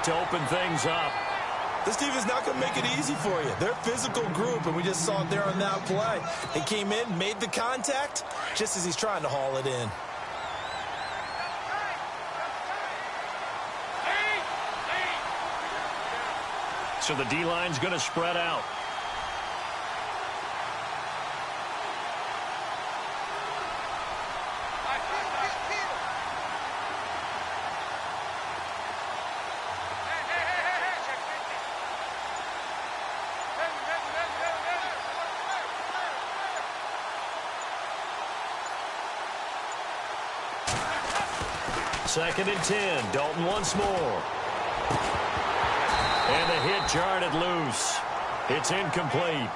it to open things up. This team is not going to make it easy for you. They're a physical group, and we just saw it there on that play. He came in, made the contact, just as he's trying to haul it in. So the D-line's going to spread out. Second and 10. Dalton once more. And the hit jarred it loose. It's incomplete.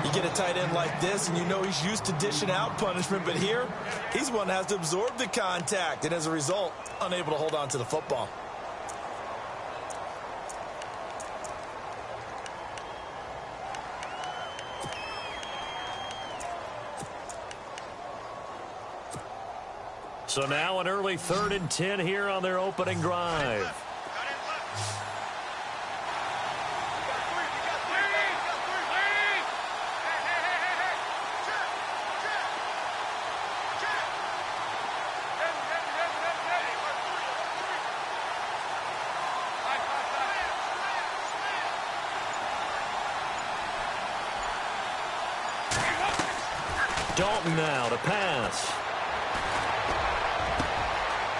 You get a tight end like this, and you know he's used to dishing out punishment, but here, he's one that has to absorb the contact, and as a result, unable to hold on to the football. So now an early 3rd and 10 here on their opening drive. Dalton now to pass.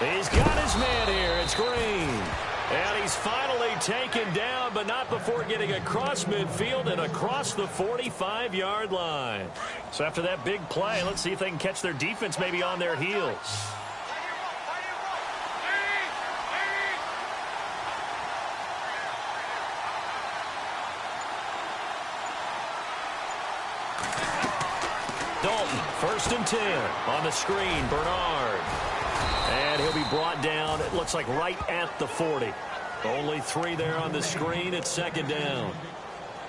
He's got his man here. It's Green. And he's finally taken down, but not before getting across midfield and across the 45-yard line. So after that big play, let's see if they can catch their defense maybe on their heels. Dalton, 1st and 10 on the screen. Bernard. And he'll be brought down, it looks like right at the 40. Only 3 there on the screen. It's 2nd down.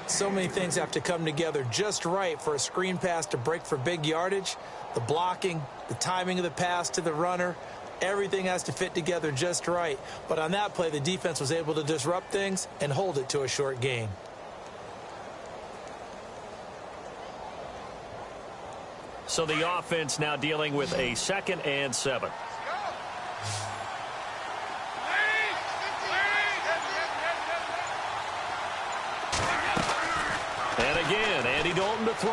So many things have to come together just right for a screen pass to break for big yardage. The blocking, the timing of the pass to the runner, everything has to fit together just right. But on that play, the defense was able to disrupt things and hold it to a short gain. So the offense now dealing with a 2nd and 7. And again, Andy Dalton to throw.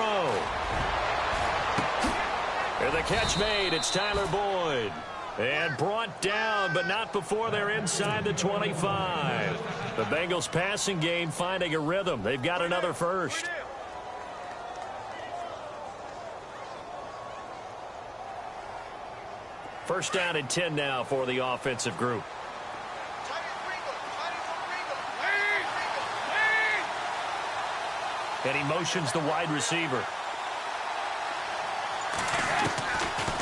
And the catch made. It's Tyler Boyd. And brought down, but not before they're inside the 25. The Bengals passing game finding a rhythm. They've got another first. First down and 10 now for the offensive group. And he motions the wide receiver.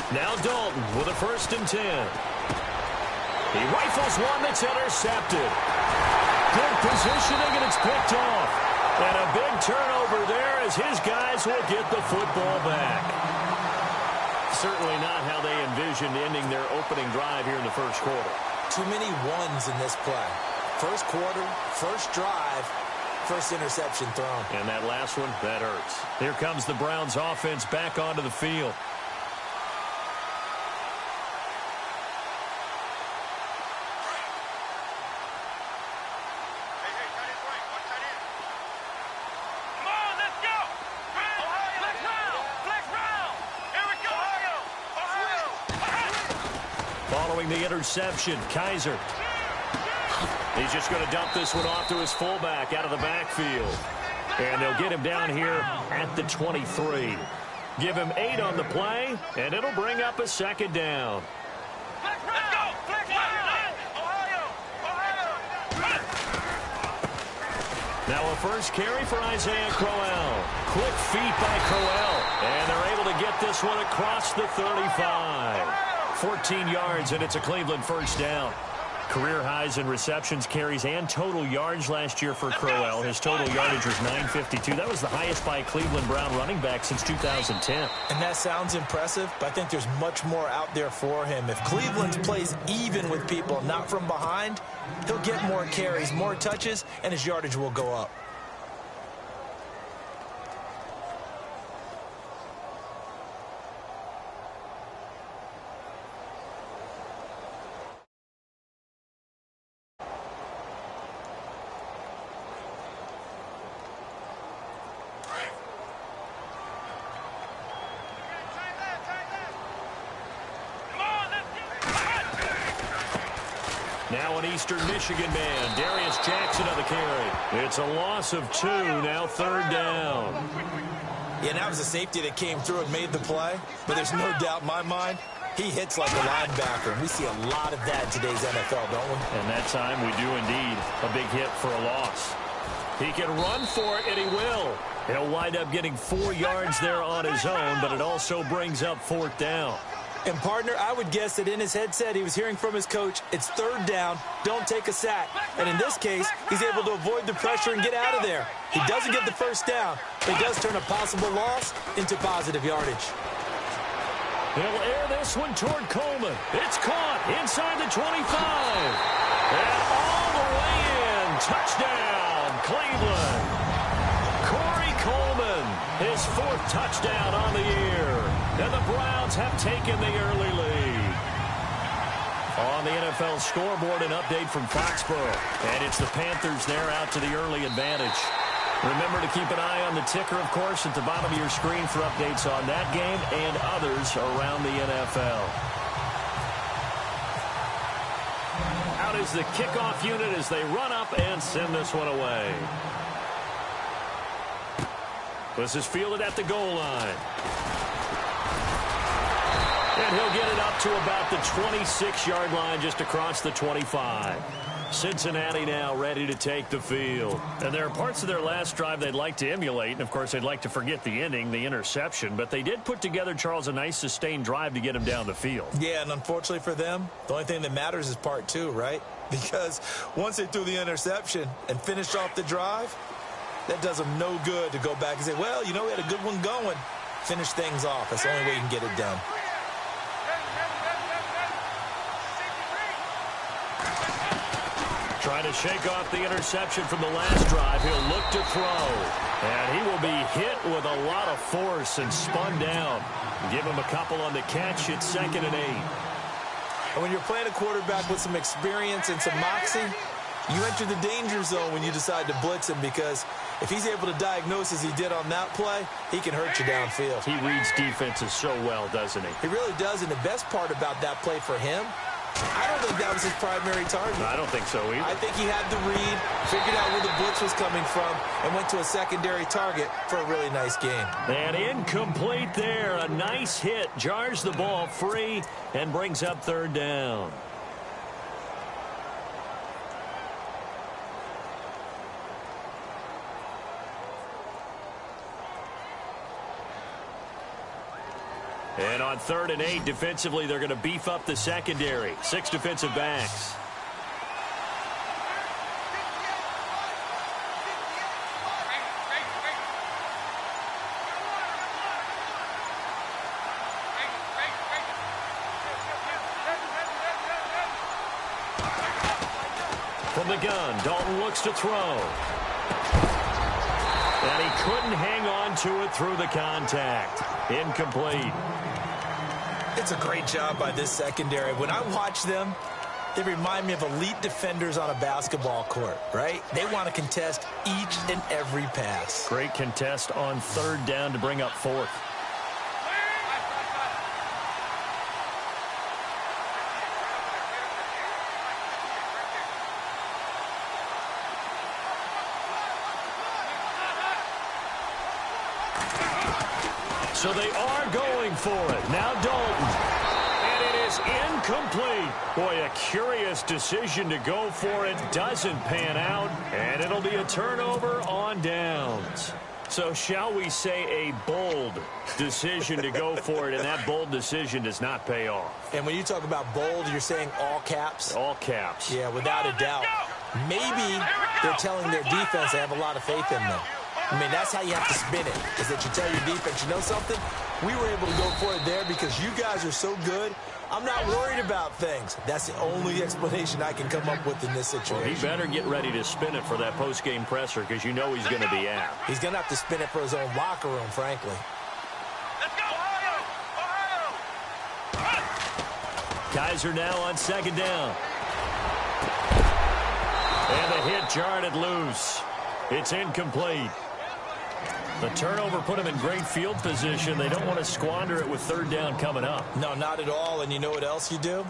Now Dalton with a 1st and 10. He rifles one that's intercepted. Good positioning, and it's picked off. And a big turnover there as his guys will get the football back. Certainly not how they envisioned ending their opening drive here in the first quarter. Too many ones in this play. First quarter, first drive, first interception thrown. And that last one, that hurts. Here comes the Browns offense back onto the field. Following the interception, Kaiser. He's just going to dump this one off to his fullback out of the backfield. And they'll get him down here at the 23. Give him 8 on the play, and it'll bring up a 2nd down. Now a first carry for Isaiah Crowell. Quick feet by Crowell. And they're able to get this one across the 35. 14 yards, and it's a Cleveland first down. Career highs in receptions, carries, and total yards last year for Crowell. His total yardage was 952. That was the highest by a Cleveland Brown running back since 2010. And that sounds impressive, but I think there's much more out there for him. If Cleveland plays even with people, not from behind, he'll get more carries, more touches, and his yardage will go up. Now an Eastern Michigan man, Darius Jackson on the carry. It's a loss of 2, now 3rd down. Yeah, that was a safety that came through and made the play, but there's no doubt in my mind, he hits like a linebacker, and we see a lot of that in today's NFL, don't we? And that time we do indeed. A big hit for a loss. He can run for it, and he will. He'll wind up getting 4 yards there on his own, but it also brings up 4th down. And, partner, I would guess that in his headset he was hearing from his coach, it's 3rd down, don't take a sack. And in this case, he's able to avoid the pressure and get out of there. He doesn't get the 1st down, but he does turn a possible loss into positive yardage. He'll air this one toward Coleman. It's caught inside the 25. And all the way in. Touchdown, Cleveland. Corey Coleman, his 4th touchdown on the year. And the Browns have taken the early lead. On the NFL scoreboard, an update from Foxborough. And it's the Panthers there out to the early advantage. Remember to keep an eye on the ticker, of course, at the bottom of your screen for updates on that game and others around the NFL. Out is the kickoff unit as they run up and send this one away. This is fielded at the goal line. And he'll get it up to about the 26-yard line, just across the 25. Cincinnati now ready to take the field. And there are parts of their last drive they'd like to emulate. And, of course, they'd like to forget the ending, the interception. But they did put together, Charles, a nice sustained drive to get him down the field. Yeah, and unfortunately for them, the only thing that matters is part 2, right? Because once they threw the interception and finished off the drive, that does them no good to go back and say, well, you know, we had a good one going. Finish things off. That's the only way you can get it done. Trying to shake off the interception from the last drive. He'll look to throw. And he will be hit with a lot of force and spun down. Give him a couple on the catch. It's 2nd and 8. And when you're playing a quarterback with some experience and some moxie, you enter the danger zone when you decide to blitz him, because if he's able to diagnose as he did on that play, he can hurt you downfield. He reads defenses so well, doesn't he? He really does, and the best part about that play for him, I don't think that was his primary target. I don't think so either. I think he had the read, figured out where the blitz was coming from, and went to a secondary target for a really nice gain. And incomplete there. A nice hit. Jars the ball free and brings up 3rd down. And on 3rd and 8, defensively, they're going to beef up the secondary. 6 defensive backs. From the gun, Dalton looks to throw. And he couldn't hang on to it through the contact. Incomplete. It's a great job by this secondary. When I watch them, they remind me of elite defenders on a basketball court, right? They want to contest each and every pass. Great contest on 3rd down to bring up 4th. So they are going for it. Now Dalton. And it is incomplete. Boy, a curious decision to go for it. Doesn't pan out. And it'll be a turnover on downs. So shall we say a bold decision to go for it, and that bold decision does not pay off. And when you talk about bold, you're saying all caps? All caps. Yeah, without a doubt. Maybe they're telling their defense they have a lot of faith in them. I mean, that's how you have to spin it, is that you tell your defense, you know something? We were able to go for it there because you guys are so good. I'm not worried about things. That's the only explanation I can come up with in this situation. Well, he better get ready to spin it for that post-game presser because you know he's going to be out. He's going to have to spin it for his own locker room, frankly. Let's go, Ohio! Kaiser now on second down. And the hit jarred it loose. It's incomplete. The turnover put him in great field position. They don't want to squander it with third down coming up. No, not at all. And you know what else you do?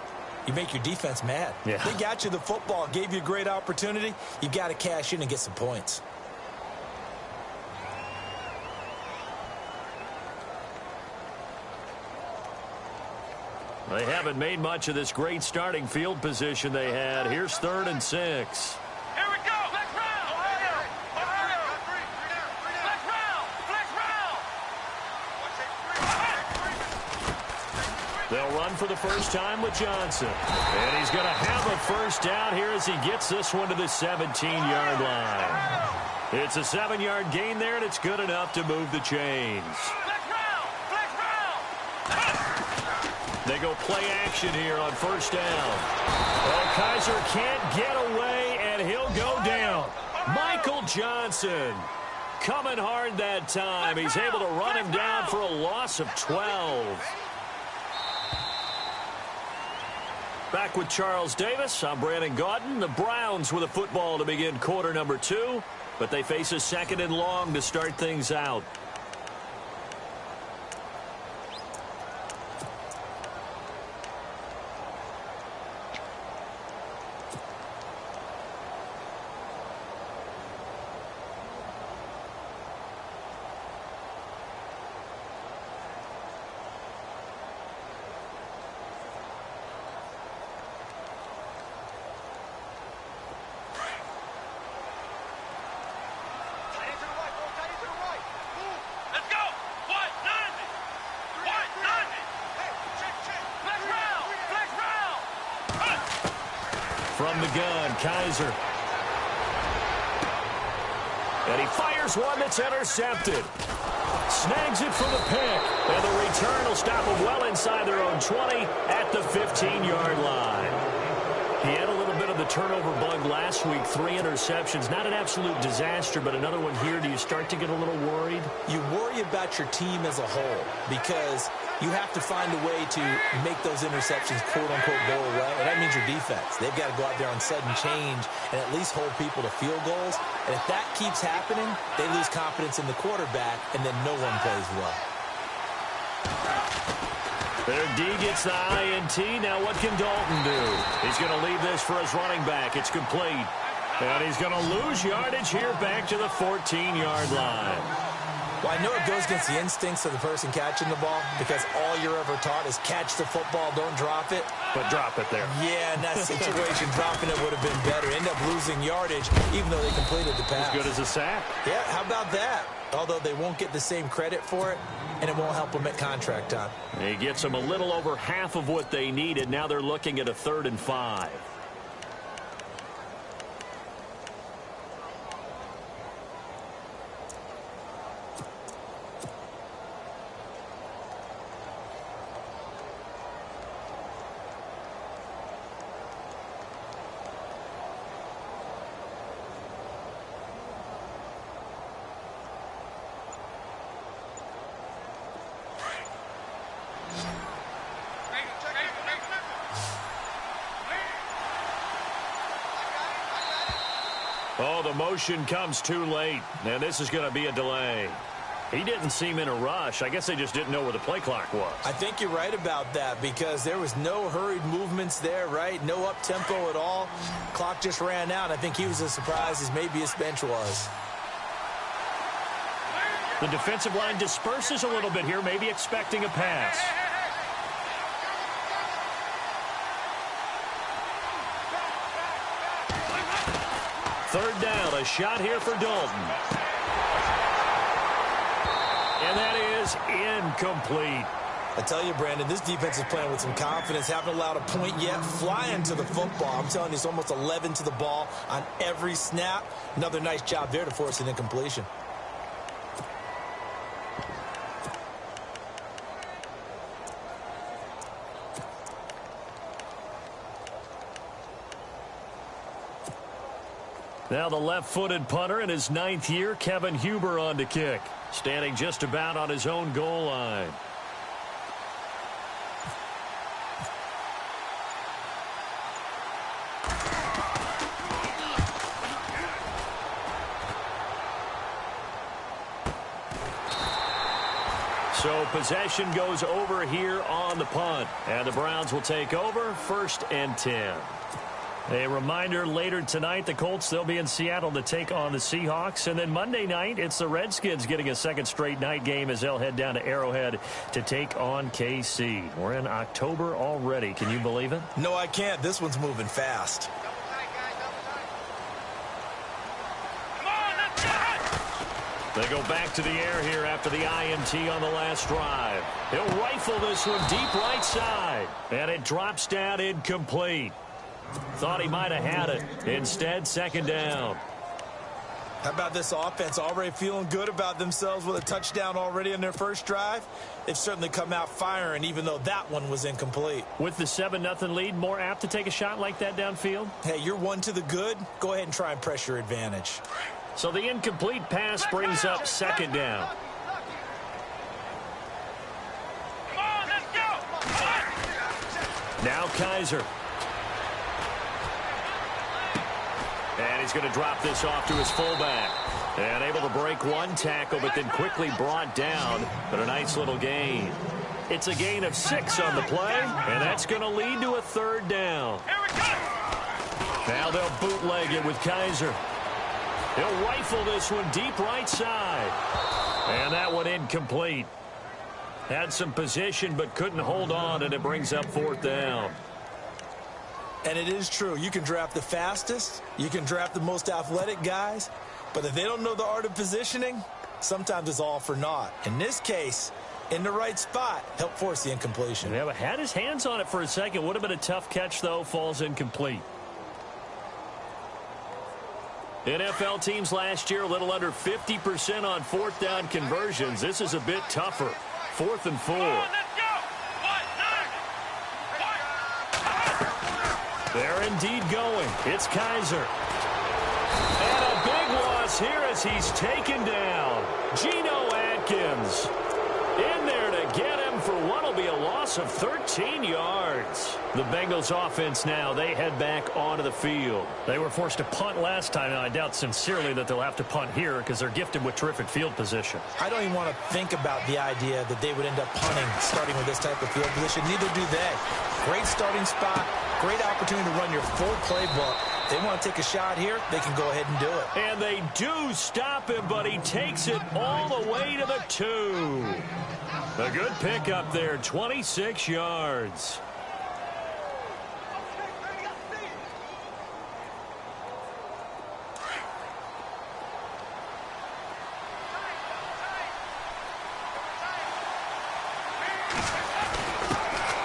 You make your defense mad. Yeah. They got you the football, gave you a great opportunity. You got to cash in and get some points. They haven't made much of this great starting field position they had. Here's 3rd and 6. Here we go! Flex round! Ohio! Ohio! Flex round! Flex round! They'll run for the first time with Johnson. And he's going to have a first down here as he gets this one to the 17-yard line. It's a 7-yard gain there, and it's good enough to move the chains. Flex round! Flex round! They go play action here on first down. Well, Kaiser can't get away, and he'll go down. Michael Johnson coming hard that time. He's able to run him down for a loss of 12. Back with Charles Davis. I'm Brandon Gaudin. The Browns with a football to begin quarter number 2, but they face a 2nd and long to start things out. From the gun, Kaiser. And he fires one that's intercepted. Snags it for the pick. And the return will stop them well inside their own 20 at the 15-yard line. He had a little bit of the turnover bug last week, 3 interceptions. Not an absolute disaster, but another one here. Do you start to get a little worried? You worry about your team as a whole because you have to find a way to make those interceptions, quote-unquote, go away. And that means your defense. They've got to go out there on sudden change and at least hold people to field goals. And if that keeps happening, they lose confidence in the quarterback, and then no one plays well. Their D gets the INT. Now what can Dalton do? He's going to leave this for his running back. It's complete. And he's going to lose yardage here back to the 14-yard line. Well, I know it goes against the instincts of the person catching the ball because all you're ever taught is catch the football, don't drop it. But drop it there. Yeah, in that situation, dropping it would have been better. End up losing yardage even though they completed the pass. As good as a sack. Yeah, how about that? Although they won't get the same credit for it, and it won't help them at contract time. He gets them a little over half of what they needed. Now they're looking at a 3rd and 5. Oh, the motion comes too late. Now this is going to be a delay. He didn't seem in a rush. I guess they just didn't know where the play clock was. I think you're right about that because there was no hurried movements there, right? No up-tempo at all. Clock just ran out. I think he was as surprised as maybe his bench was. The defensive line disperses a little bit here, maybe expecting a pass. Third down, a shot here for Dalton. And that is incomplete. I tell you, Brandon, this defense is playing with some confidence. Haven't allowed a point yet. Flying to the football. I'm telling you, it's almost 11 to the ball on every snap. Another nice job there to force an incompletion. Now the left-footed punter in his 9th year, Kevin Huber, on to kick. Standing just about on his own goal line. So possession goes over here on the punt. And the Browns will take over, 1st and 10. A reminder, later tonight, the Colts, they'll be in Seattle to take on the Seahawks. And then Monday night, it's the Redskins getting a second straight night game as they'll head down to Arrowhead to take on KC. We're in October already. Can you believe it? No, I can't. This one's moving fast. They go back to the air here after the INT on the last drive. He'll rifle this one deep right side. And it drops down incomplete. Thought he might have had it. Instead, 2nd down. How about this offense? Already feeling good about themselves with a touchdown already in their first drive. They've certainly come out firing, even though that one was incomplete. With the 7-0 lead, more apt to take a shot like that downfield? Hey, you're one to the good. Go ahead and try and press your advantage. So the incomplete pass brings up 2nd down. Come on, let's go. Now Kaiser. And he's going to drop this off to his fullback. And able to break one tackle, but then quickly brought down. But a nice little gain. It's a gain of 6 on the play, and that's going to lead to a 3rd down. Here we go. Now they'll bootleg it with Kaiser. He'll rifle this one deep right side. And that one incomplete. Had some position, but couldn't hold on, and it brings up 4th down. And it is true. You can draft the fastest. You can draft the most athletic guys. But if they don't know the art of positioning, sometimes it's all for naught. In this case, in the right spot, help force the incompletion. Yeah, but had his hands on it for a second. Would have been a tough catch, though. Falls incomplete. NFL teams last year a little under 50% on 4th down conversions. This is a bit tougher. 4th and 4. Come on, let's go. They're indeed going. It's Kaiser. And a big loss here as he's taken down. Geno Atkins in there to get him for what will be a loss of 13 yards. The Bengals offense now, they head back onto the field. They were forced to punt last time, and I doubt sincerely that they'll have to punt here because they're gifted with terrific field position. I don't even want to think about the idea that they would end up punting starting with this type of field position. Neither do they. Great starting spot, great opportunity to run your full playbook. If they want to take a shot here, they can go ahead and do it. And they do stop him, but he takes it all the way to the 2. A good pickup there, 26 yards.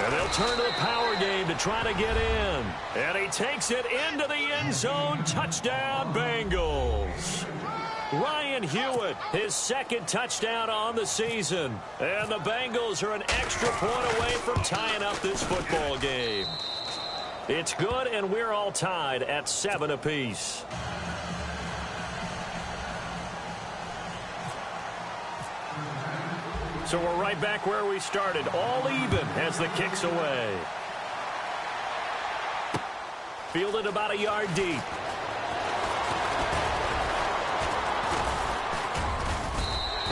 And they'll turn to the power game to try to get in. And he takes it into the end zone. Touchdown, Bengals. Ryan Hewitt, his 2nd touchdown on the season. And the Bengals are an extra point away from tying up this football game. It's good, and we're all tied at 7 apiece. So we're right back where we started, all even as the kick's away. Fielded about a yard deep.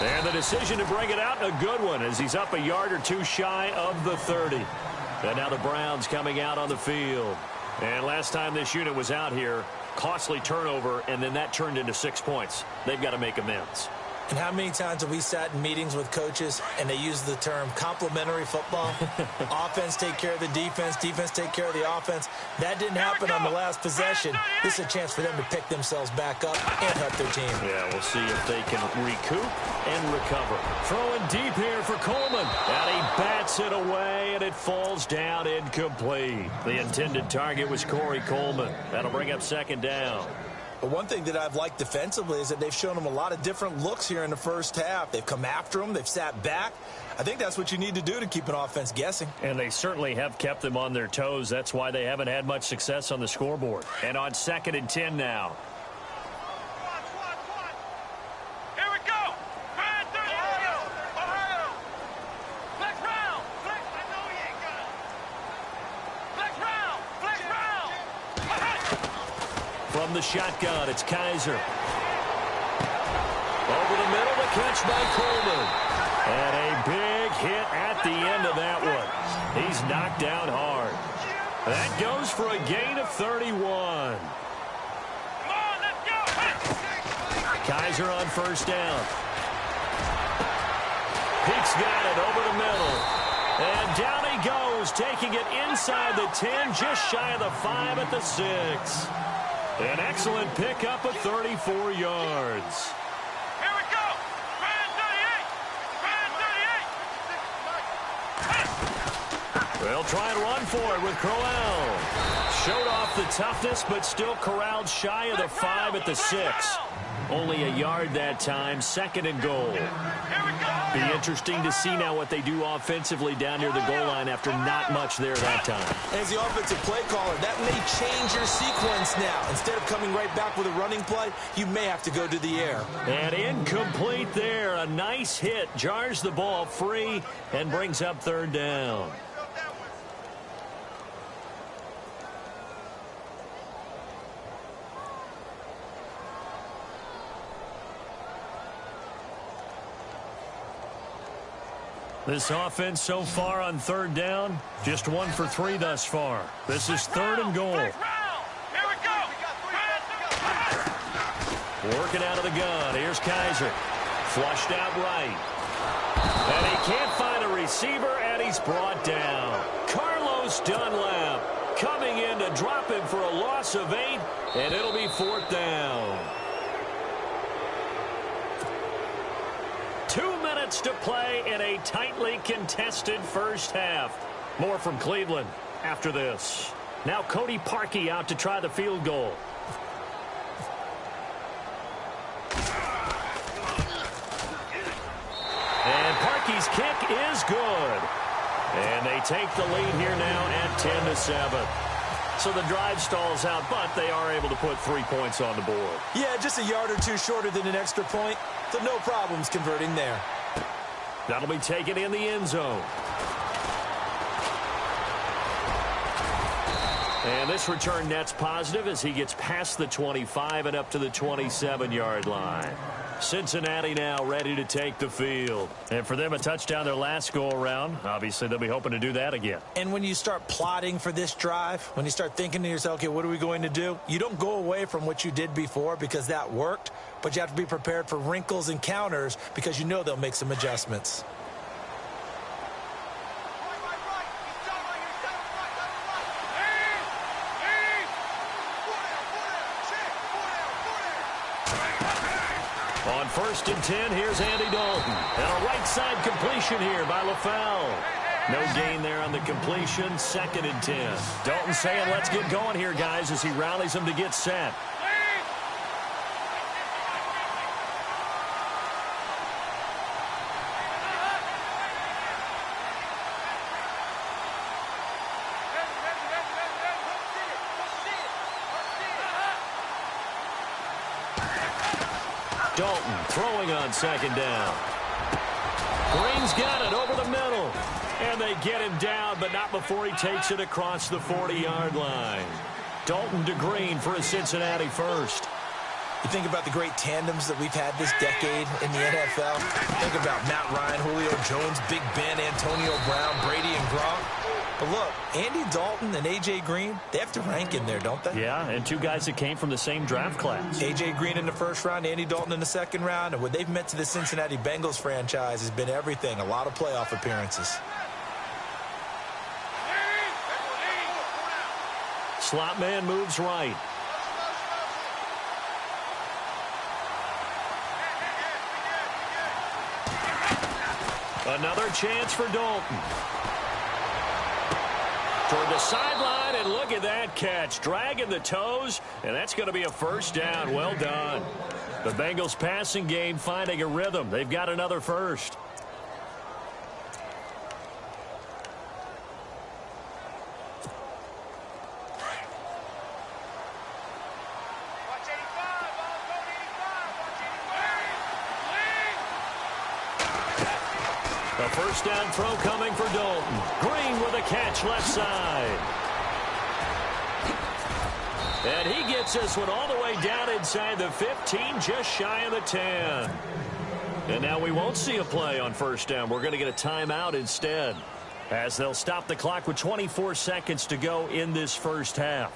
And the decision to bring it out, a good one, as he's up a yard or 2 shy of the 30. And now the Browns coming out on the field. And last time this unit was out here, costly turnover, and then that turned into 6 points. They've got to make amends. And how many times have we sat in meetings with coaches and they use the term complementary football? Offense take care of the defense, defense take care of the offense. That didn't happen on the last possession. This is a chance for them to pick themselves back up and help their team. Yeah, we'll see if they can recoup and recover. Throwing deep here for Coleman. And he bats it away, and it falls down incomplete. The intended target was Corey Coleman. That'll bring up second down. But one thing that I've liked defensively is that they've shown them a lot of different looks here in the first half. They've come after them. They've sat back. I think that's what you need to do to keep an offense guessing. And they certainly have kept them on their toes. That's why they haven't had much success on the scoreboard. And on 2nd and 10 now. Here we go. Ohio. Ohio. Flex round. Flex. I know he ain't got it. Flex round. Flex round. From the shotgun, it's Kaiser. Over the middle, the catch by Coleman. And a big hit at the end of that one. He's knocked down hard. That goes for a gain of 31. Come on, let's go. Kaiser on first down. Peaks got it over the middle. And down he goes, taking it inside the 10, just shy of the 5 at the 6. An excellent pickup of 34 yards. Here we go. Ryan 38. They'll try and run for it with Crowell. Showed off the toughness, but still corralled shy of the 5 at the 6. Only a yard that time, 2nd and goal. Here we go. Be interesting to see now what they do offensively down near the goal line after not much there that time. As the offensive play caller, that may change your sequence now. Instead of coming right back with a running play, you may have to go to the air. And incomplete there. A nice hit. Jars the ball free and brings up 3rd down. This offense so far on 3rd down, just 1 for 3 thus far. This is 3rd and goal. Here we go. Working out of the gun. Here's Kaiser. Flushed out right. And he can't find a receiver, and he's brought down. Carlos Dunlap coming in to drop him for a loss of 8, and it'll be 4th down. 2 minutes to play in a tightly contested first half. More from Cleveland after this. Now Cody Parkey out to try the field goal. And Parkey's kick is good. And they take the lead here now at 10-7. So the drive stalls out, but they are able to put 3 points on the board. Yeah, just a yard or two shorter than an extra point. So no problems converting there. That'll be taken in the end zone. And this return net's positive as he gets past the 25 and up to the 27-yard line. Cincinnati now ready to take the field. And for them, a touchdown their last go-around. Obviously, they'll be hoping to do that again. And when you start plotting for this drive, when you start thinking to yourself, okay, what are we going to do? You don't go away from what you did before because that worked, but you have to be prepared for wrinkles and counters because you know they'll make some adjustments. On 1st and 10, here's Andy Dalton. And a right side completion here by LaFell. No gain there on the completion. 2nd and 10. Dalton saying, let's get going here, guys, as he rallies them to get set. Dalton throwing on 2nd down. Green's got it over the middle. And they get him down, but not before he takes it across the 40-yard line. Dalton to Green for a Cincinnati first. You think about the great tandems that we've had this decade in the NFL. Think about Matt Ryan, Julio Jones, Big Ben, Antonio Brown, Brady, and Gronk. But look, Andy Dalton and A.J. Green, they have to rank in there, don't they? Yeah, and two guys that came from the same draft class. A.J. Green in the first round, Andy Dalton in the second round, and what they've meant to the Cincinnati Bengals franchise has been everything, a lot of playoff appearances. Slot man moves right. Another chance for Dalton. Toward the sideline, and look at that catch. Dragging the toes, and that's going to be a first down. Well done. The Bengals passing game finding a rhythm. They've got another first. A first down throw coming for Dalton. Green with a catch left side. And he gets this one all the way down inside the 15, just shy of the 10. And now we won't see a play on first down. We're going to get a timeout instead, as they'll stop the clock with 24 seconds to go in this first half.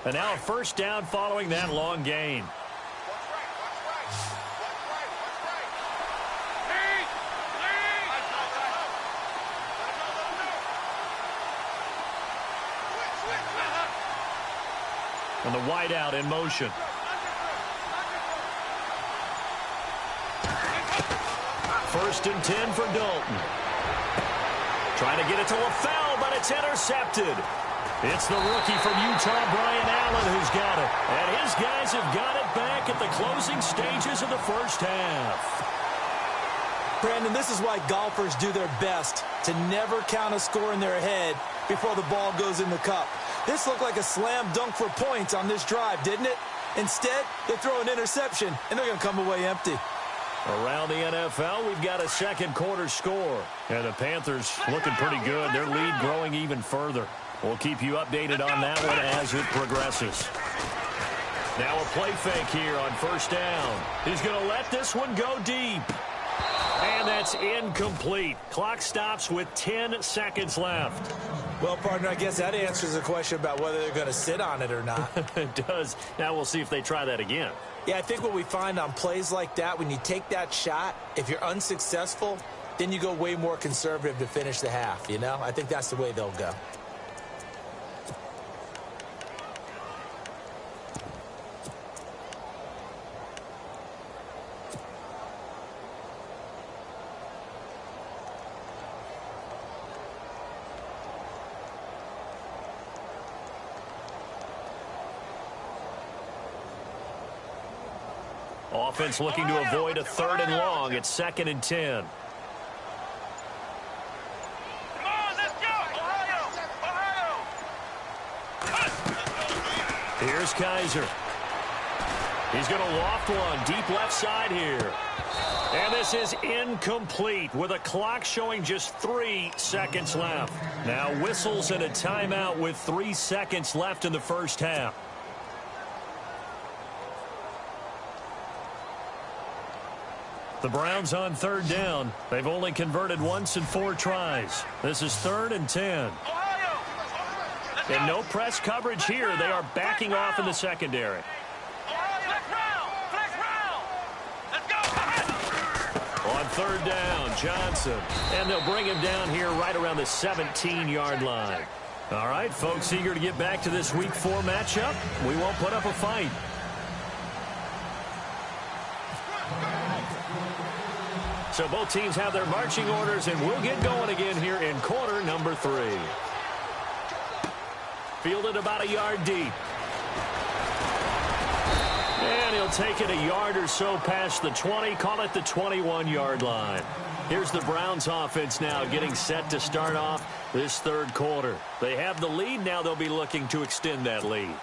And now a first down following that long gain. And the wideout in motion. First and 10 for Dalton. Trying to get it to LaFell, but it's intercepted. It's the rookie from Utah, Brian Allen, who's got it. And his guys have got it back at the closing stages of the first half. Brandon, this is why golfers do their best to never count a score in their head before the ball goes in the cup. This looked like a slam dunk for points on this drive, didn't it? Instead, they throw an interception, and they're going to come away empty. Around the NFL, we've got a second quarter score. And the Panthers looking pretty good. Their lead growing even further. We'll keep you updated on that one as it progresses. Now a play fake here on first down. He's going to let this one go deep. And that's incomplete. Clock stops with 10 seconds left. Well, partner, I guess that answers the question about whether they're going to sit on it or not. It does. Now we'll see if they try that again. Yeah, I think what we find on plays like that, when you take that shot, if you're unsuccessful, then you go way more conservative to finish the half, you know? I think that's the way they'll go. Offense looking to avoid a third and long. It's second and 10. Come on, let's go! Ohio! Here's Kaiser. He's going to loft one deep left side here. And this is incomplete with a clock showing just 3 seconds left. Now whistles and a timeout with 3 seconds left in the first half. The Browns on third down. They've only converted once in 4 tries. This is third and 10. And no press coverage here. They are backing off in the secondary. On third down, Johnson. And they'll bring him down here right around the 17-yard line. All right, folks, eager to get back to this Week 4 matchup. We won't put up a fight. So both teams have their marching orders, and we'll get going again here in quarter number 3. Fielded about a yard deep. And he'll take it a yard or so past the 20, call it the 21-yard line. Here's the Browns offense now getting set to start off this third quarter. They have the lead. Now they'll be looking to extend that lead.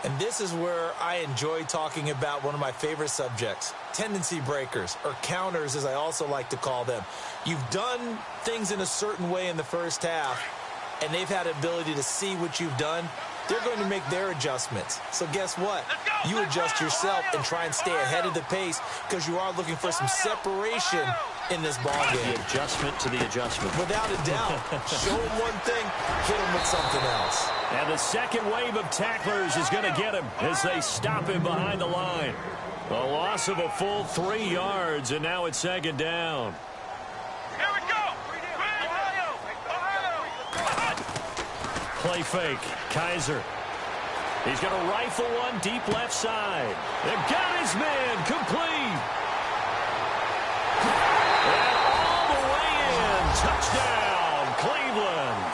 And this is where I enjoy talking about one of my favorite subjects, tendency breakers, or counters as I also like to call them. You've done things in a certain way in the first half, and they've had the ability to see what you've done. They're going to make their adjustments. So guess what? You adjust yourself and try and stay ahead of the pace because you are looking for some separation in this ballgame. The adjustment to the adjustment. Without a doubt. Show them one thing, hit them with something else. And the second wave of tacklers is going to get him as they stop him behind the line. A loss of a full 3 yards, and now it's second down. Here we go. Play fake. Kaiser. He's going to rifle one deep left side. They've got his man complete. And all the way in. Touchdown, Cleveland.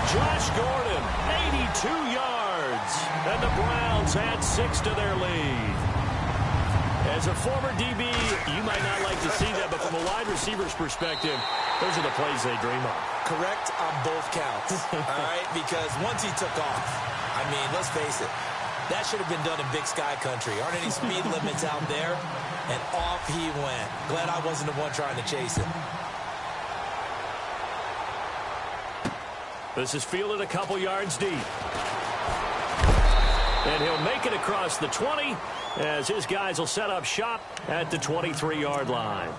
Josh Gordon, 82 yards. And the Browns add 6 to their lead. As a former DB, you might not like to see that, but from a wide receiver's perspective, those are the plays they dream of. Correct on both counts, all right? Because once he took off, I mean, let's face it, that should have been done in Big Sky Country. Aren't any speed limits out there? And off he went. Glad I wasn't the one trying to chase him. This is fielded a couple yards deep. And he'll make it across the 20 as his guys will set up shop at the 23-yard line.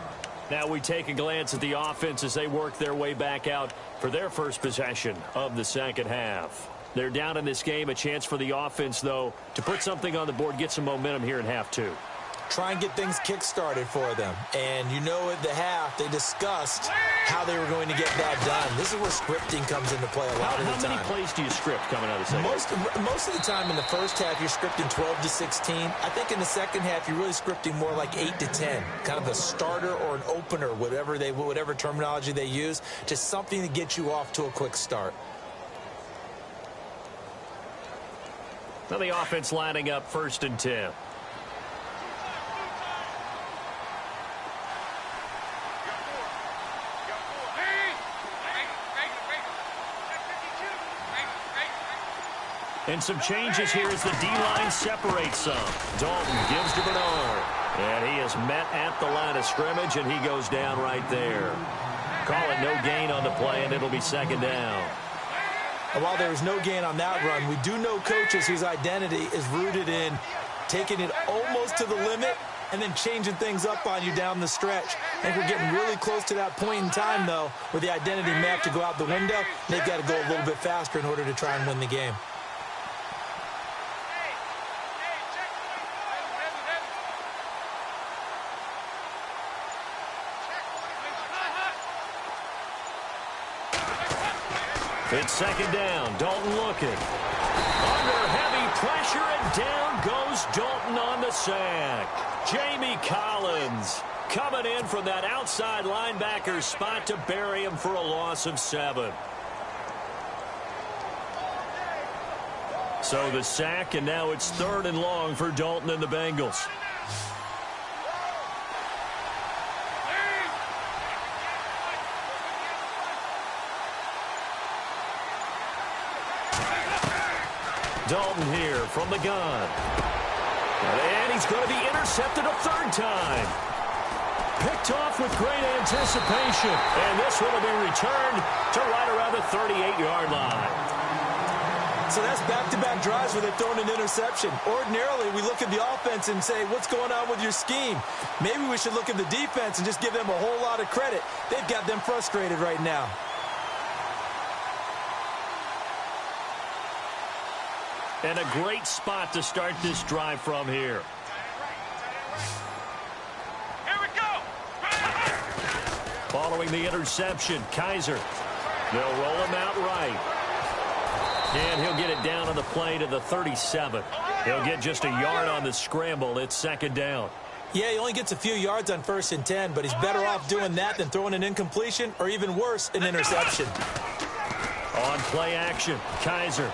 Now we take a glance at the offense as they work their way back out for their first possession of the second half. They're down in this game. A chance for the offense, though, to put something on the board, get some momentum here in half two. Try and get things kick-started for them. And you know at the half, they discussed how they were going to get that done. This is where scripting comes into play a lot of the time. How many plays do you script coming out of the second? Most of the time in the first half, you're scripting 12 to 16. I think in the second half, you're really scripting more like 8 to 10. Kind of a starter or an opener, whatever terminology they use. Just something to get you off to a quick start. Now the offense lining up 1st and 10. And some changes here as the D-line separates some. Dalton gives to Bernard. And he is met at the line of scrimmage, and he goes down right there. Call it no gain on the play, and it'll be second down. And while there was no gain on that run, we do know coaches whose identity is rooted in taking it almost to the limit and then changing things up on you down the stretch. I think we're getting really close to that point in time, though, where the identity may have to go out the window. They've got to go a little bit faster in order to try and win the game. It's second down. Dalton looking. Under heavy pressure, and down goes Dalton on the sack. Jamie Collins coming in from that outside linebacker spot to bury him for a loss of 7. So the sack, and now it's 3rd and long for Dalton and the Bengals. Dalton here from the gun. And he's going to be intercepted a 3rd time. Picked off with great anticipation. And this one will be returned to right around the 38-yard line. So that's back-to-back drives where they've thrown an interception. Ordinarily, we look at the offense and say, what's going on with your scheme? Maybe we should look at the defense and just give them a whole lot of credit. They've got them frustrated right now. And a great spot to start this drive from here. Here we go. Following the interception, Kaiser. They'll roll him out right. And he'll get it down on the play to the 37. He'll get just a yard on the scramble. It's second down. Yeah, he only gets a few yards on 1st and 10, but he's better off doing that than throwing an incompletion or even worse, an interception. On play action, Kaiser.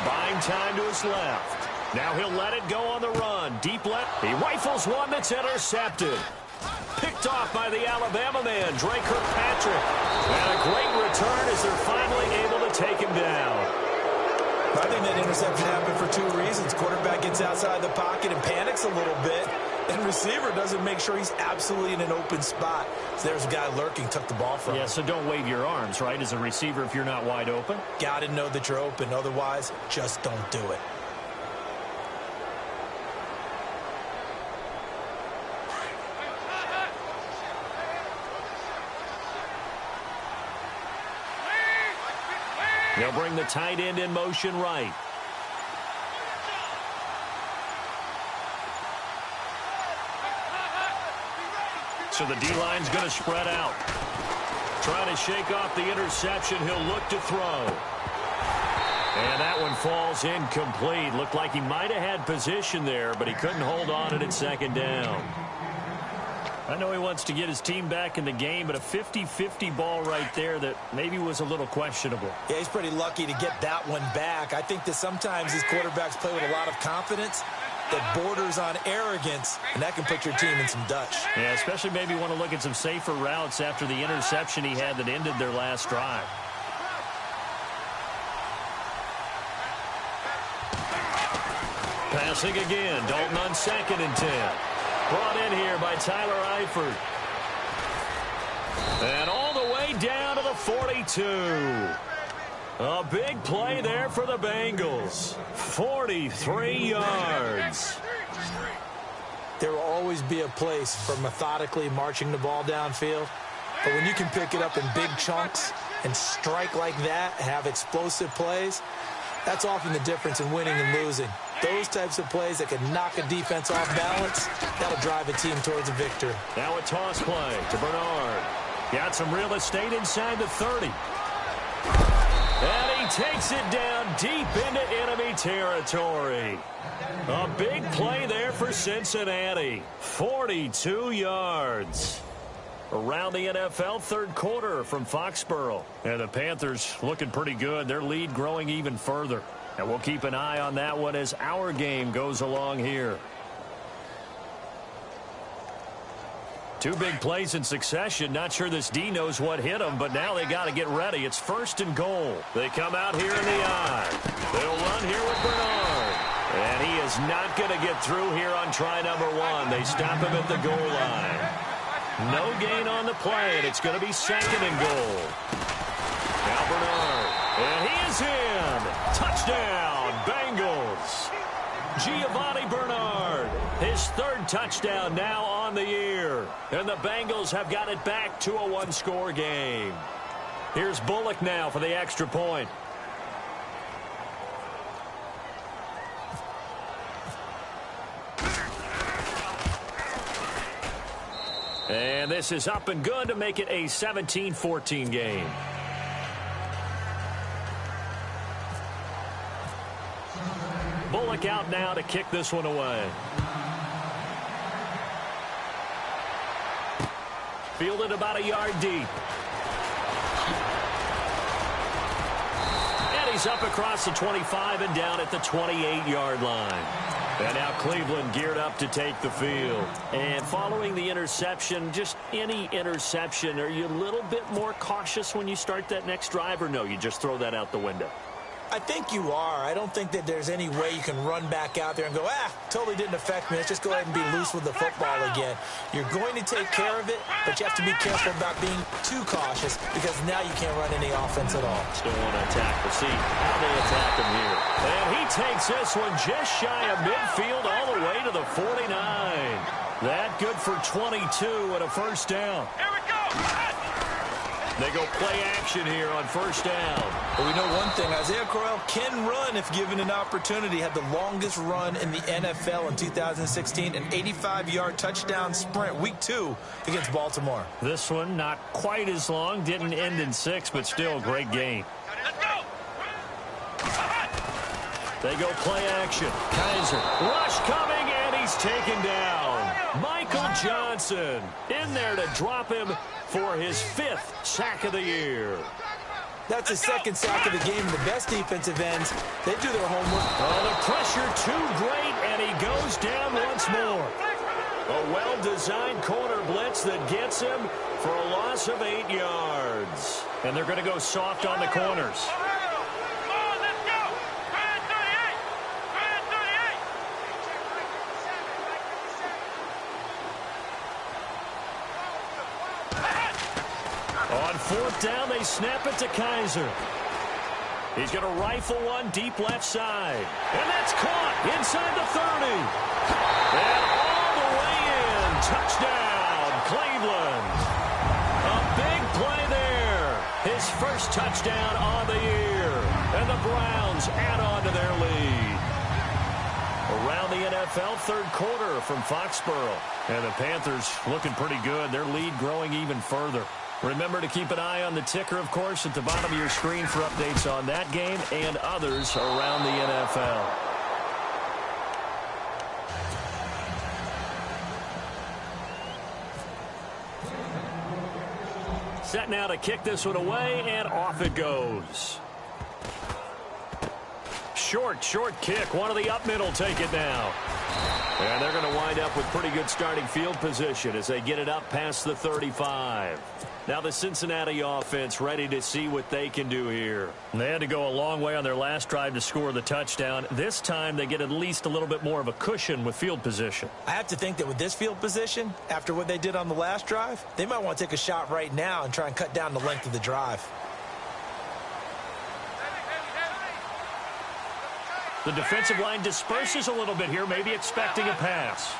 Buying time to his left. Now he'll let it go on the run. Deep left. He rifles one that's intercepted. Picked off by the Alabama man, Drake Kirkpatrick. And a great return as they're finally able to take him down. I think that interception happened for two reasons. Quarterback gets outside the pocket and panics a little bit, and receiver doesn't make sure he's absolutely in an open spot. So there's a guy lurking, took the ball from him. Yeah, so don't wave your arms, right, as a receiver if you're not wide open. Got to know that you're open. Otherwise, just don't do it. They'll bring the tight end in motion right. So the D-line's going to spread out. Trying to shake off the interception. He'll look to throw. And that one falls incomplete. Looked like he might have had position there, but he couldn't hold on to it at second down. I know he wants to get his team back in the game, but a 50-50 ball right there that maybe was a little questionable. Yeah, he's pretty lucky to get that one back. I think that sometimes these quarterbacks play with a lot of confidence that borders on arrogance, and that can put your team in some Dutch. Yeah, especially maybe want to look at some safer routes after the interception he had that ended their last drive. Passing again. Dalton on 2nd and 10. Brought in here by Tyler Eifert. And all the way down to the 42. A big play there for the Bengals. 43 yards. There will always be a place for methodically marching the ball downfield. But when you can pick it up in big chunks and strike like that, have explosive plays, that's often the difference in winning and losing. Those types of plays that can knock a defense off balance, that'll drive a team towards a victory. Now a toss play to Bernard. Got some real estate inside the 30. And he takes it down deep into enemy territory. A big play there for Cincinnati. 42 yards. Around the NFL, third quarter from Foxborough. And the Panthers looking pretty good. Their lead growing even further. And we'll keep an eye on that one as our game goes along here. Two big plays in succession. Not sure this D knows what hit them, but now they got to get ready. It's 1st and goal. They come out here in the eye. They'll run here with Bernard. And he is not going to get through here on try number 1. They stop him at the goal line. No gain on the play, and it's going to be 2nd and goal. Now Bernard. And he is in. Touchdown, Bengals. Giovanni Bernard, his 3rd touchdown now on the year. And the Bengals have got it back to a one-score game. Here's Bullock now for the extra point. And this is up and good to make it a 17-14 game. Bullock out now to kick this one away. Fielded about a yard deep. And he's up across the 25 and down at the 28-yard line. And now Cleveland geared up to take the field. And following the interception, just any interception, are you a little bit more cautious when you start that next drive, or no, you just throw that out the window? I think you are. I don't think that there's any way you can run back out there and go, totally didn't affect me. Let's just go ahead and be loose with the football again. You're going to take care of it, but you have to be careful about being too cautious because now you can't run any offense at all. Still want to attack. We'll see how they attack him here. And he takes this one just shy of midfield all the way to the 49. That good for 22 and a 1st down. Here we go. They go play action here on 1st down. But we know one thing, Isaiah Crowell can run if given an opportunity. Had the longest run in the NFL in 2016, an 85-yard touchdown sprint, week 2 against Baltimore. This one not quite as long, didn't end in 6, but still a great game. Let's go. They go play action. Kaiser, rush coming, and he's taken down. Michael Johnson in there to drop him for his 5th sack of the year. That's his 2nd sack of the game. The best defensive ends, they do their homework. Oh, the pressure too great, and he goes down once more. A well-designed corner blitz that gets him for a loss of 8 yards. And they're going to go soft on the corners. Come on, let's go. On fourth down, they snap it to Kaiser. He's going to rifle one deep left side. And that's caught inside the 30. And all the way in. Touchdown, Cleveland. A big play there. His first touchdown on the year. And the Browns add on to their lead. Around the NFL, third quarter from Foxborough. And the Panthers looking pretty good. Their lead growing even further. Remember to keep an eye on the ticker, of course, at the bottom of your screen for updates on that game and others around the NFL. Set now to kick this one away, and off it goes. Short kick. One of the up middle take it now. And they're going to wind up with pretty good starting field position as they get it up past the 35. Now the Cincinnati offense ready to see what they can do here. They had to go a long way on their last drive to score the touchdown. This time they get at least a little bit more of a cushion with field position. I have to think that with this field position, after what they did on the last drive, they might want to take a shot right now and try and cut down the length of the drive. The defensive line disperses a little bit here, maybe expecting a pass.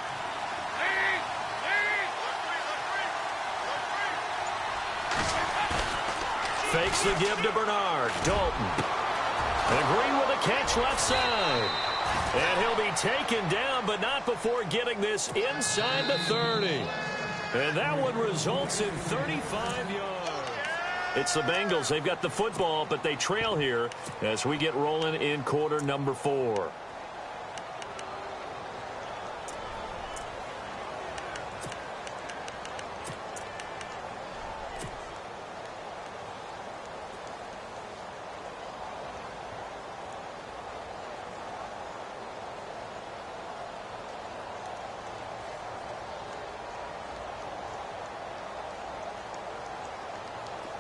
Fakes the give to Bernard. Dalton. And Green with a catch left side. And he'll be taken down, but not before getting this inside the 30. And that one results in 35 yards. It's the Bengals. They've got the football, but they trail here as we get rolling in quarter number 4.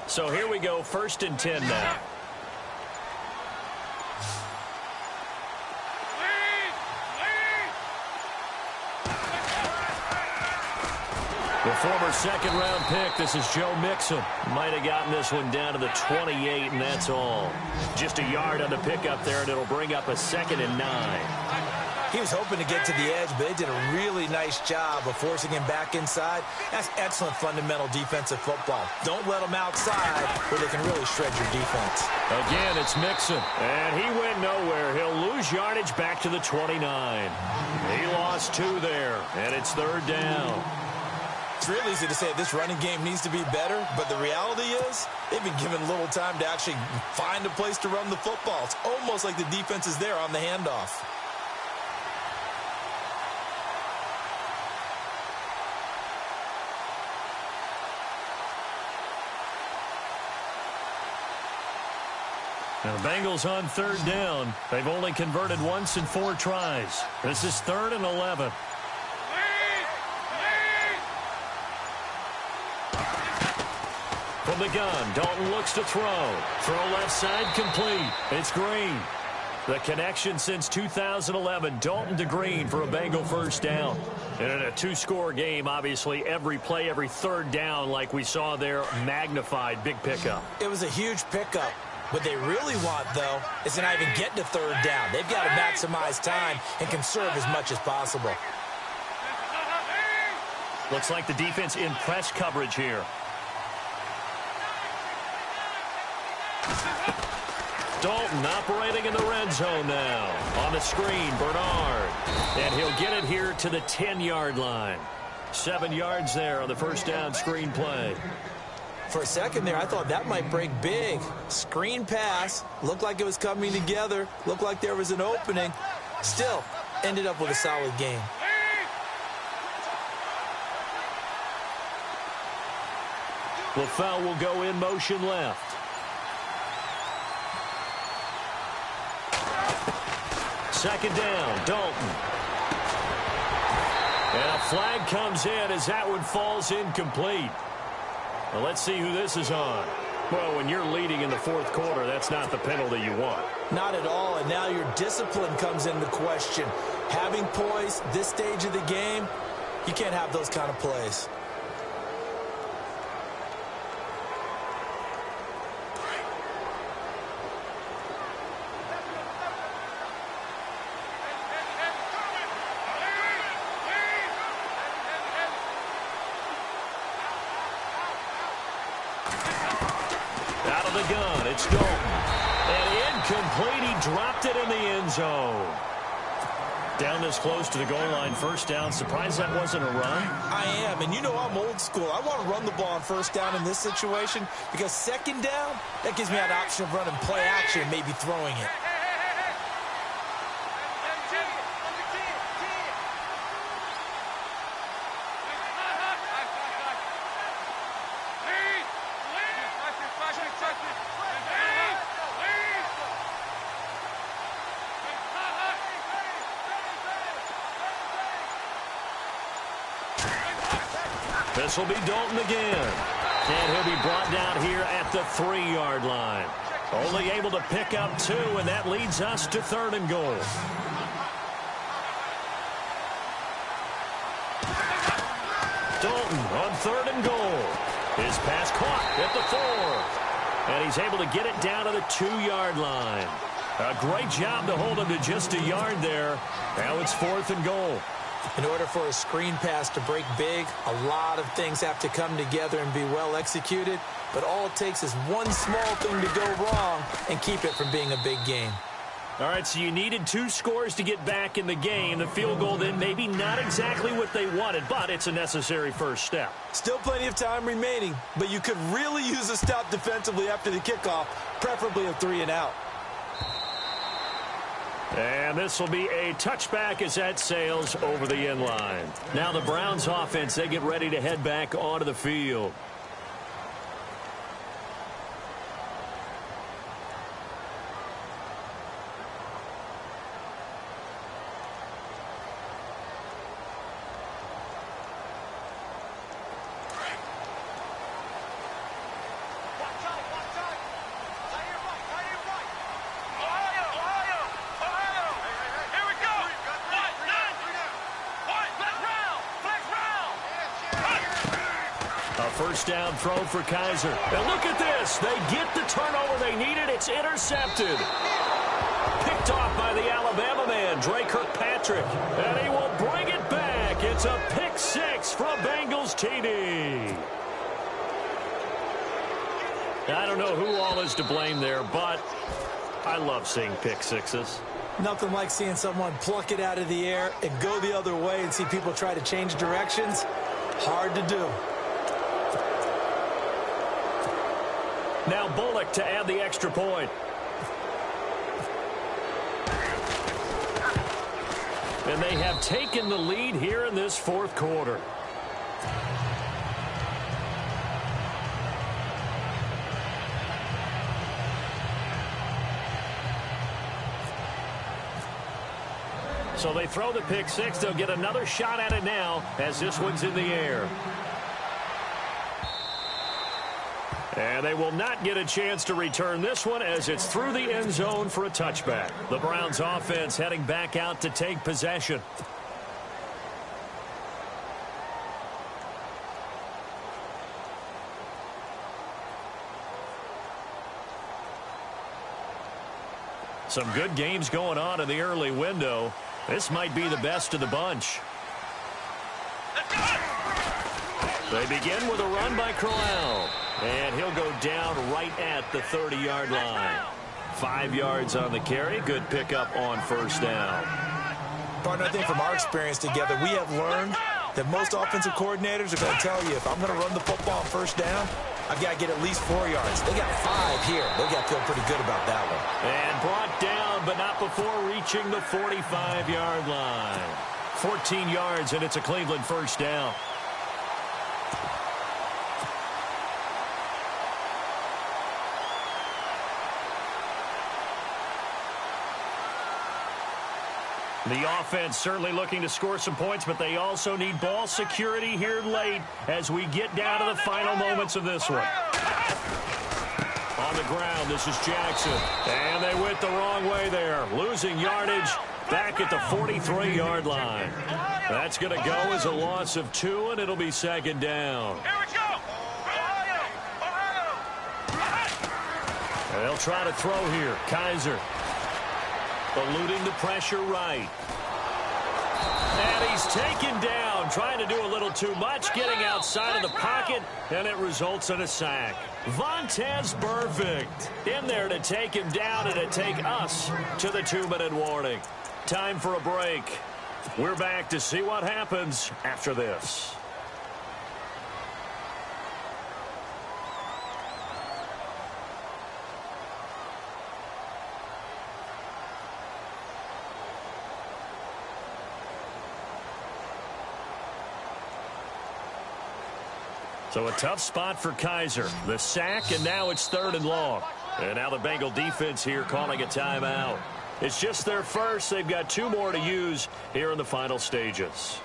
So here we go, 1st and 10 now. The former second-round pick, this is Joe Mixon. Might have gotten this one down to the 28, and that's all. Just a yard on the pickup there, and it'll bring up a 2nd and 9. He was hoping to get to the edge, but they did a really nice job of forcing him back inside. That's excellent fundamental defensive football. Don't let them outside where they can really shred your defense. Again, it's Mixon, and he went nowhere. He'll lose yardage back to the 29. He lost 2 there, and it's 3rd down. It's real easy to say this running game needs to be better, but the reality is they've been given little time to actually find a place to run the football. It's almost like the defense is there on the handoff. Now the Bengals on 3rd down. They've only converted once in 4 tries. This is 3rd and 11. From the gun, Dalton looks to throw. Throw left side complete. It's Green. The connection since 2011, Dalton to Green for a Bengal 1st down. And in a 2-score game, obviously, every play, every 3rd down, like we saw there, magnified. Big pickup. It was a huge pickup. What they really want, though, is to not even get to 3rd down. They've got to maximize time and conserve as much as possible. Looks like the defense in press coverage here. Dalton operating in the red zone now. On the screen, Bernard. And he'll get it here to the 10-yard line. 7 yards there on the 1st down screen play. For a second there, I thought that might break big. Screen pass. Looked like it was coming together. Looked like there was an opening. Still, ended up with a solid game. LaFell will go in motion left. Second down, Dalton. And a flag comes in as that one falls incomplete. Well, let's see who this is on. Well, when you're leading in the 4th quarter, that's not the penalty you want. Not at all, and now your discipline comes into question. Having poise this stage of the game, you can't have those kind of plays. Out of the gun, it's Dalton. And incomplete, he dropped it in the end zone. Down this close to the goal line, first down. Surprised that wasn't a run? I am, and you know I'm old school. I want to run the ball on first down in this situation because second down, that gives me an option of running play action and maybe throwing it. This will be Dalton again. And he'll be brought down here at the 3-yard line. Only able to pick up 2, and that leads us to 3rd and goal. Dalton on 3rd and goal. His pass caught at the 4. And he's able to get it down to the 2-yard line. A great job to hold him to just a yard there. Now it's 4th and goal. In order for a screen pass to break big, a lot of things have to come together and be well executed. But all it takes is one small thing to go wrong and keep it from being a big game. All right, so you needed 2 scores to get back in the game. The field goal then maybe not exactly what they wanted, but it's a necessary first step. Still plenty of time remaining, but you could really use a stop defensively after the kickoff, preferably a 3-and-out. And this will be a touchback as that sails over the end line. Now the Browns offense, they get ready to head back onto the field. First down throw for Kaiser. And look at this. They get the turnover they needed. It's intercepted. Picked off by the Alabama man, Dre Kirkpatrick. And he will bring it back. It's a pick 6 from Bengals TD. I don't know who all is to blame there, but I love seeing pick 6s. Nothing like seeing someone pluck it out of the air and go the other way and see people try to change directions. Hard to do. Now Bullock to add the extra point. And they have taken the lead here in this 4th quarter. So they throw the pick 6. They'll get another shot at it now as this one's in the air. And they will not get a chance to return this one as it's through the end zone for a touchback. The Browns offense heading back out to take possession. Some good games going on in the early window. This might be the best of the bunch. They begin with a run by Crowell. And he'll go down right at the 30-yard line. 5 yards on the carry. Good pickup on first down. Partner, I think from our experience together, we have learned that most offensive coordinators are going to tell you, if I'm going to run the football on first down, I've got to get at least 4 yards. They got 5 here. They got to feel pretty good about that one. And brought down, but not before reaching the 45-yard line. 14 yards, and it's a Cleveland first down. The offense certainly looking to score some points, but they also need ball security here late as we get down to the final moments of this one. On the ground, this is Jackson. And they went the wrong way there. Losing yardage back at the 43-yard line. That's going to go as a loss of 2, and it'll be second down. Here we go. They'll try to throw here. Kaiser. Eluding the pressure right. And he's taken down down, trying to do a little too much, getting outside of the pocket, and it results in a sack. Vontaze Burfict in there to take him down and to take us to the 2-minute warning. Time for a break. We're back to see what happens after this. So a tough spot for Kaiser. The sack, and now it's 3rd and long. And now the Bengal defense here calling a timeout. It's just their first. They've got 2 more to use here in the final stages.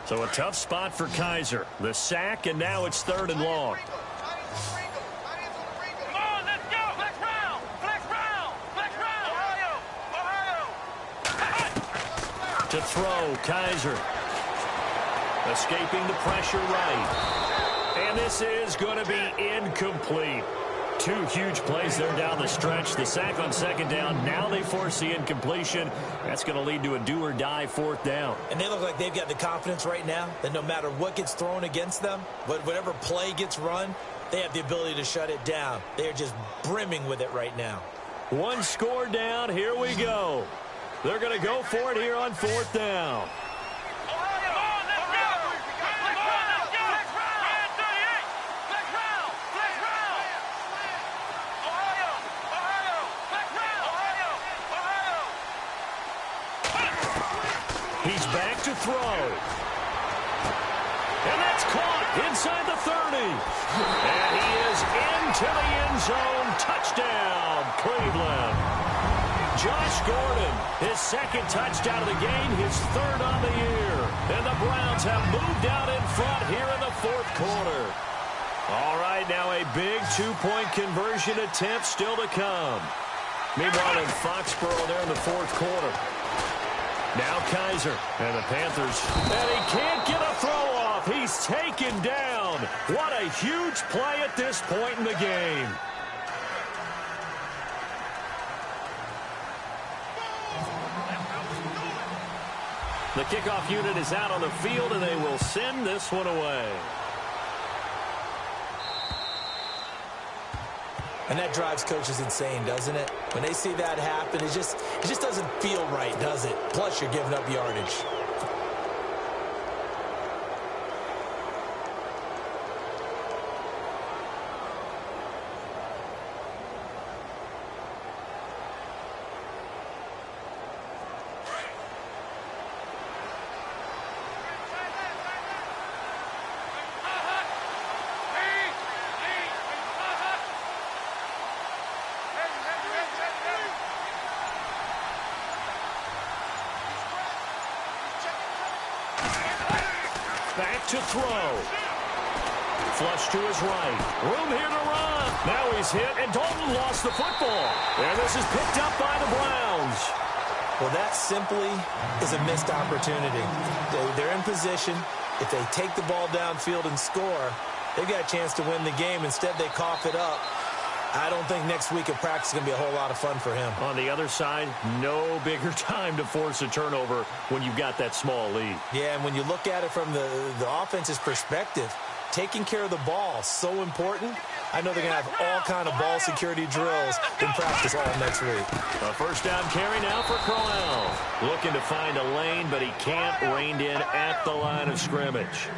So a tough spot for Kaiser. The sack, and now it's 3rd and long. To throw, Kaiser. Escaping the pressure right. And this is going to be incomplete. 2 huge plays there down the stretch. The sack on 2nd down. Now they force the incompletion. That's going to lead to a do-or-die 4th down. And they look like they've got the confidence right now that no matter what gets thrown against them, whatever play gets run, they have the ability to shut it down. They are just brimming with it right now. 1 score down. Here we go. They're going to go for it here on 4th down. He's back to throw. And that's caught inside the 30. And he is into the end zone. Touchdown, Cleveland. Josh Gordon, his 2nd touchdown of the game, his 3rd on the year. And the Browns have moved out in front here in the 4th quarter. All right, now a big 2-point conversion attempt still to come. Meanwhile, in Foxborough there in the 4th quarter. Now Kaiser and the Panthers. And he can't get a throw off. He's taken down. What a huge play at this point in the game. The kickoff unit is out on the field, and they will send this one away. And that drives coaches insane, doesn't it? When they see that happen, it just doesn't feel right, does it? Plus, you're giving up yardage. Back to throw. Flush to his right. Room here to run. Now he's hit, and Dalton lost the football. And this is picked up by the Browns. Well, that simply is a missed opportunity. They're in position. If they take the ball downfield and score, they've got a chance to win the game. Instead, they cough it up. I don't think next week of practice is going to be a whole lot of fun for him. On the other side, no bigger time to force a turnover when you've got that small lead. Yeah, and when you look at it from the offense's perspective, taking care of the ball is so important. I know they're going to have all kind of ball security drills in practice all next week. A 1st down carry now for Crowell. Looking to find a lane, but he can't. Reined in at the line of scrimmage.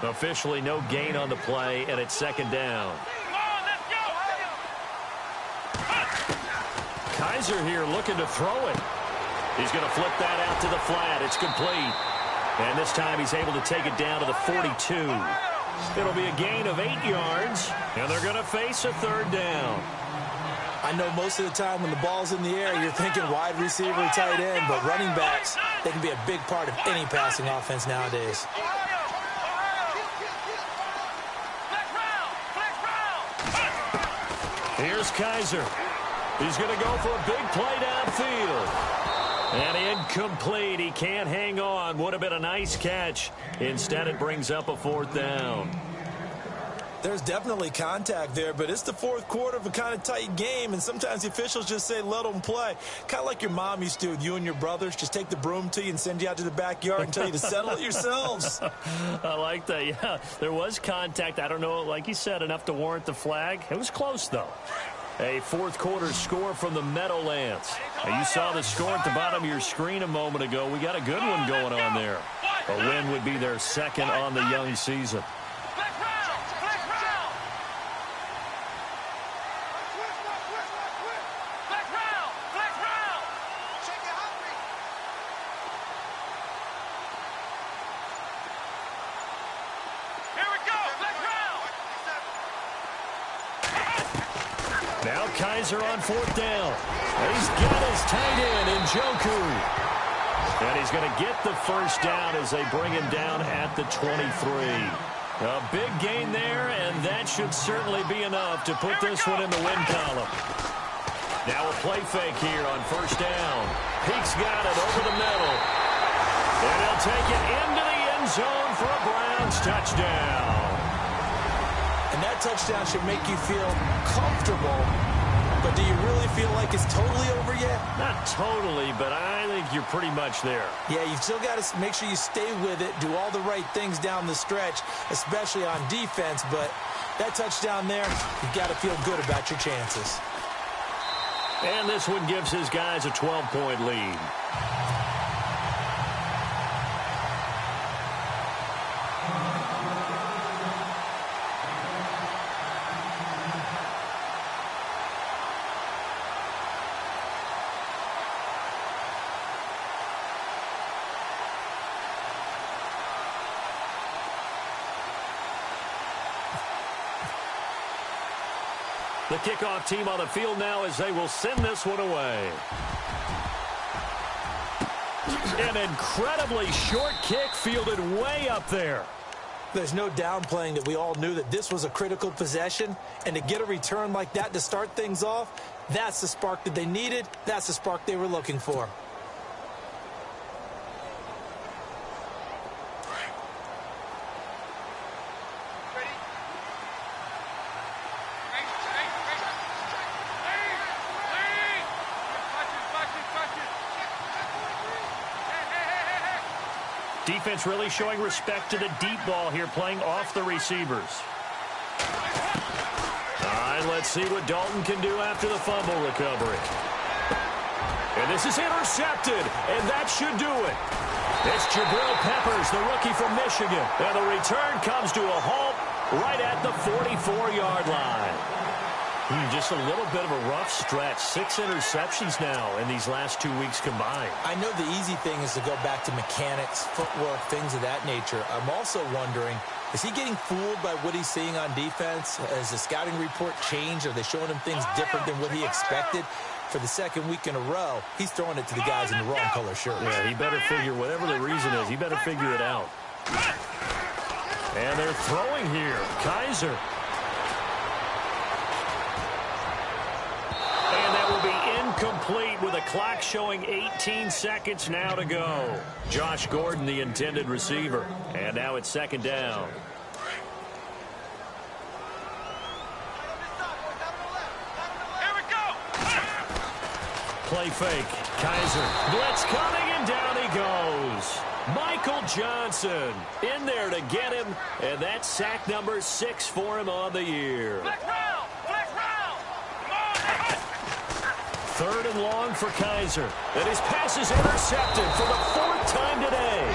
Officially no gain on the play, and it's 2nd down. Kaiser here looking to throw it. He's going to flip that out to the flat. It's complete. And this time he's able to take it down to the 42. It'll be a gain of 8 yards, and they're going to face a 3rd down. I know most of the time when the ball's in the air, you're thinking wide receiver, tight end, but running backs, they can be a big part of any passing offense nowadays. Here's Kaiser. He's going to go for a big play downfield. And incomplete. He can't hang on. Would have been a nice catch. Instead, it brings up a 4th down. There's definitely contact there, but it's the fourth quarter of a kind of tight game, and sometimes the officials just say, let them play. Kind of like your mom used to do with you and your brothers. Just take the broom to you and send you out to the backyard and tell you to settle it yourselves. I like that, yeah. There was contact. I don't know, like you said, enough to warrant the flag. It was close, though. A fourth quarter score from the Meadowlands. Now, you saw the score at the bottom of your screen a moment ago. We got a good one going on there. A win would be their second on the young season. Now Kaiser on fourth down. He's got his tight end in Njoku. And he's going to get the first down as they bring him down at the 23. A big gain there, and that should certainly be enough to put this one in the win column. Now a play fake here on first down. Peake's got it over the middle. And he'll take it into the end zone for a Browns touchdown. And that touchdown should make you feel comfortable. But do you really feel like it's totally over yet? Not totally, but I think you're pretty much there. Yeah, you've still got to make sure you stay with it, do all the right things down the stretch, especially on defense. But that touchdown there, you've got to feel good about your chances. And this one gives his guys a 12-point lead. The kickoff team on the field now as they will send this one away. An incredibly short kick fielded way up there. There's no downplaying that we all knew that this was a critical possession, and to get a return like that to start things off, that's the spark that they needed. That's the spark they were looking for. Defense really showing respect to the deep ball here, playing off the receivers. All right, let's see what Dalton can do after the fumble recovery. And this is intercepted, and that should do it. It's Jabril Peppers, the rookie from Michigan. And the return comes to a halt right at the 44-yard line. Just a little bit of a rough stretch. 6 interceptions now in these last 2 weeks combined. I know the easy thing is to go back to mechanics, footwork, things of that nature. I'm also wondering, is he getting fooled by what he's seeing on defense? Has the scouting report changed? Are they showing him things different than what he expected? For the second week in a row, he's throwing it to the guys in the wrong color shirts. Yeah, he better figure, whatever the reason is, he better figure it out. And they're throwing here. Kaiser. And that will be incomplete with a clock showing 18 seconds now to go. Josh Gordon, the intended receiver. And now it's second down. Play fake. Kaiser. Blitz coming, and down he goes. Michael Johnson in there to get him, and that's sack number 6 for him on the year. Flex round! Flex round! Third and long for Kaiser. And his pass is intercepted for the 4th time today.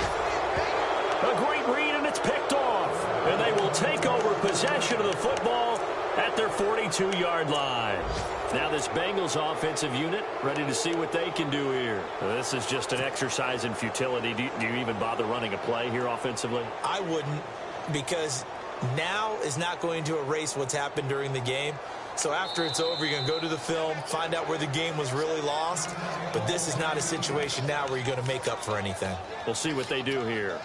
A great read, and it's picked off. And they will take over possession of the football at their 42-yard line. Now this Bengals offensive unit ready to see what they can do here. This is just an exercise in futility. Do you even bother running a play here offensively? I wouldn't, because now is not going to erase what's happened during the game. So after it's over, you're going to go to the film, find out where the game was really lost. But this is not a situation now where you're going to make up for anything. We'll see what they do here.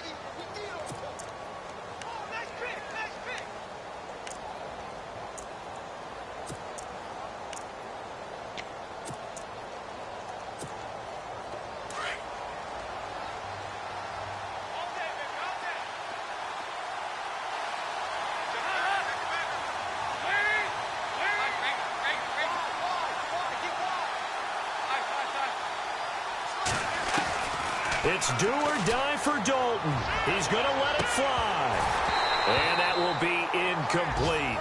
It's do or die for Dalton. He's going to let it fly. And that will be incomplete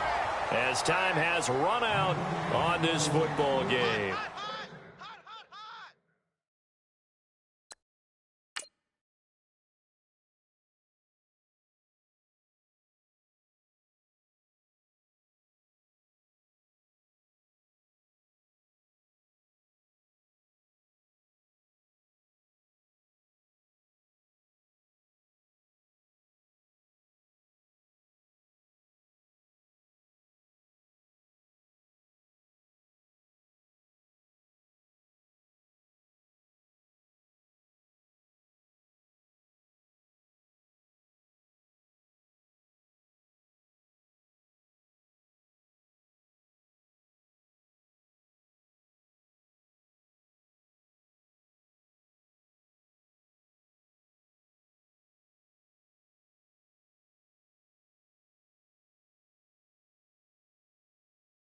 as time has run out on this football game.